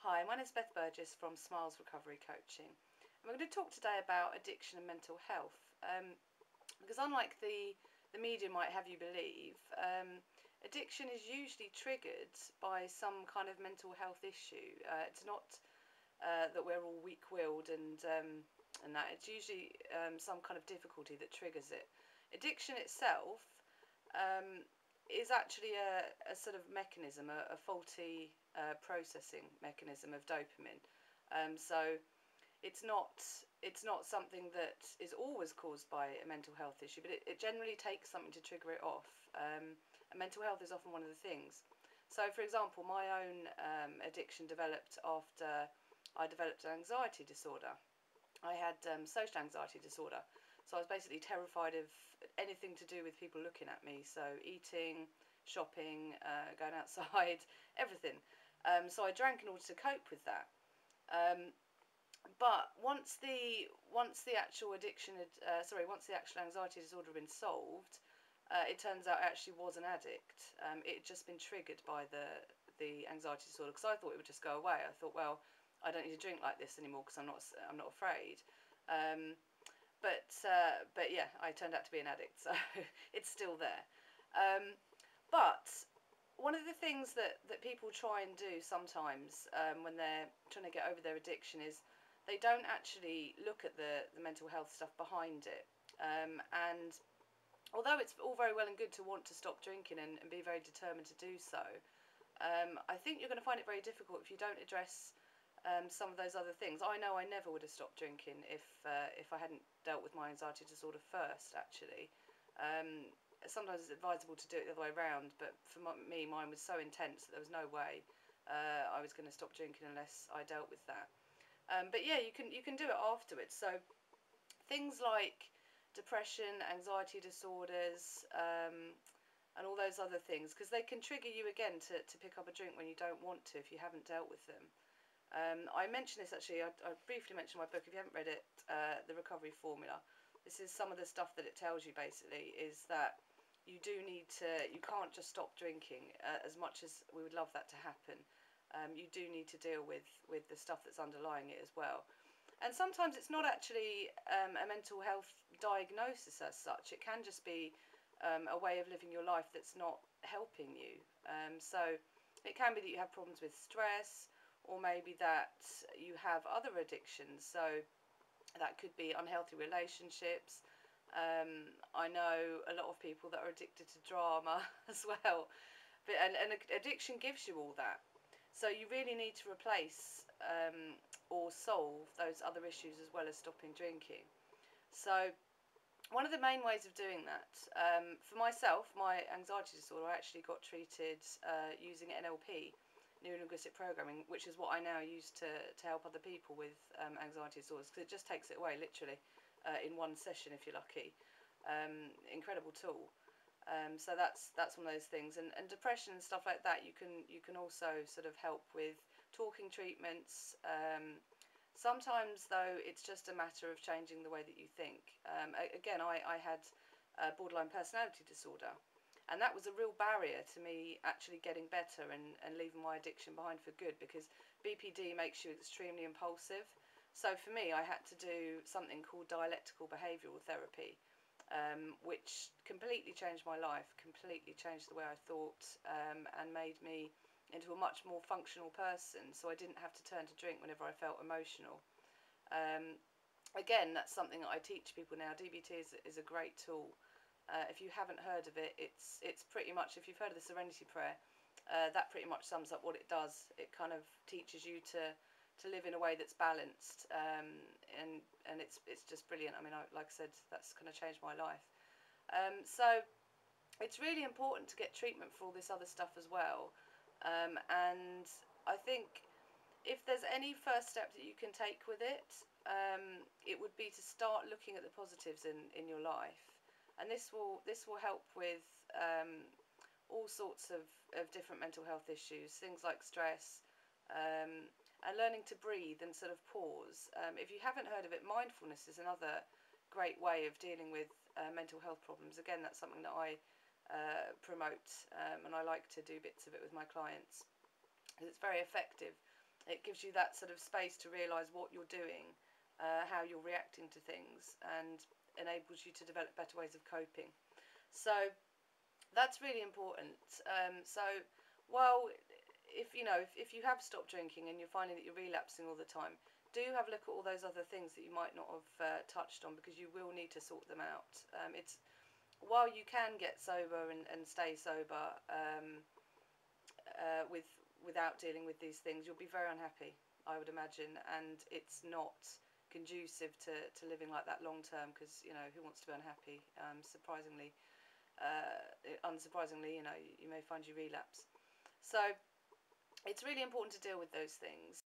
Hi, my name is Beth Burgess from Smiles Recovery Coaching. And we're going to talk today about addiction and mental health. Because unlike the media might have you believe, addiction is usually triggered by some kind of mental health issue. It's not that we're all weak-willed and that. It's usually some kind of difficulty that triggers it. Addiction itself is actually a sort of mechanism, a faulty processing mechanism of dopamine. So it's not something that is always caused by a mental health issue, but it generally takes something to trigger it off. And mental health is often one of the things. So, for example, my own addiction developed after I developed an anxiety disorder. I had social anxiety disorder. So I was basically terrified of anything to do with people looking at me. So eating, shopping, going outside, everything. So I drank in order to cope with that. But once the actual addiction had, once the actual anxiety disorder had been solved, it turns out I actually was an addict. It had just been triggered by the anxiety disorder, because I thought it would just go away. I thought, well, I don't need to drink like this anymore because I'm not afraid. But yeah, I turned out to be an addict, so it's still there. But one of the things that people try and do sometimes when they're trying to get over their addiction is they don't actually look at the mental health stuff behind it. And although it's all very well and good to want to stop drinking and be very determined to do so, I think you're going to find it very difficult if you don't address some of those other things. I know I never would have stopped drinking if I hadn't dealt with my anxiety disorder first, actually. Sometimes it's advisable to do it the other way around, but for me, mine was so intense that there was no way I was going to stop drinking unless I dealt with that. But yeah, you can do it afterwards. So things like depression, anxiety disorders, and all those other things, because they can trigger you again to pick up a drink when you don't want to if you haven't dealt with them. I mentioned this actually, I briefly mentioned my book. If you haven't read it, The Recovery Formula, this is some of the stuff that it tells you basically, is that you can't just stop drinking as much as we would love that to happen. You do need to deal with the stuff that's underlying it as well. And sometimes it's not actually a mental health diagnosis as such. It can just be a way of living your life that's not helping you. So it can be that you have problems with stress, or maybe that you have other addictions. So that could be unhealthy relationships. I know a lot of people that are addicted to drama as well. But and addiction gives you all that. So you really need to replace or solve those other issues as well as stopping drinking. So one of the main ways of doing that, for myself, my anxiety disorder, I actually got treated using NLP, Neuro-Linguistic Programming, which is what I now use to help other people with anxiety disorders, because it just takes it away, literally, in one session if you're lucky. Incredible tool. So that's one of those things, and depression and stuff like that. You can also sort of help with talking treatments. Sometimes though, it's just a matter of changing the way that you think. Again, I had borderline personality disorder, and that was a real barrier to me actually getting better and leaving my addiction behind for good, because BPD makes you extremely impulsive. So for me, I had to do something called dialectical behavioural therapy, which completely changed my life, completely changed the way I thought, and made me into a much more functional person, so I didn't have to turn to drink whenever I felt emotional. Again, that's something that I teach people now. DBT is a great tool. If you haven't heard of it, it's pretty much, if you've heard of the Serenity Prayer, that pretty much sums up what it does. It kind of teaches you to live in a way that's balanced, and it's just brilliant. I mean, like I said, that's kind of changed my life. So it's really important to get treatment for all this other stuff as well. And I think if there's any first step that you can take with it, it would be to start looking at the positives in your life, and this will help with all sorts of different mental health issues, things like stress, and learning to breathe and sort of pause. If you haven't heard of it, mindfulness is another great way of dealing with mental health problems. Again, that's something that I promote, and I like to do bits of it with my clients, because it's very effective. It gives you that sort of space to realise what you're doing, how you're reacting to things, and enables you to develop better ways of coping. So that's really important. So while if you know if you have stopped drinking and you're finding that you're relapsing all the time, do have a look at all those other things that you might not have touched on, because you will need to sort them out. It's while you can get sober and stay sober without dealing with these things, you'll be very unhappy, I would imagine, and it's not conducive to living like that long term, because you know, who wants to be unhappy? Unsurprisingly, you know, you may find you relapse. So it's really important to deal with those things.